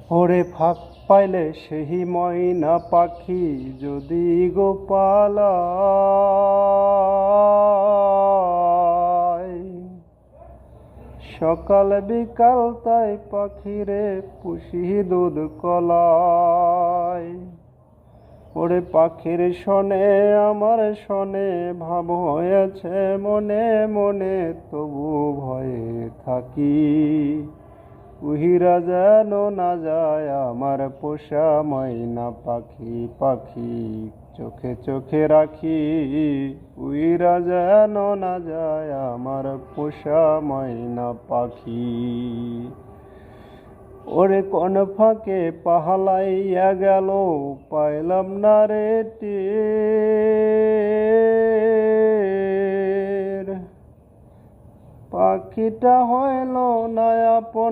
ওরে ফাঁক পাইলে সেই ময়না পাখি যদি গো পালায়, সকাল বিকাল তাই পাখিরে পুষি দুধ কলায়। ওরে পাখির শোনে আমার শোনে ভাব হয়েছে মনে মনে, তবু ভয়ে থাকি উহিরা যেন না যায় আমার পোষা ময়না পাখি। পাখি চোখে চোখে রাখি উইরা যেন না যায় আমার পোষা ময়না পাখি। ওরে কোন ফাঁকে পাহালাইয়া গেল পাইলাম না রে টের, পাখিটা হইল না আপন।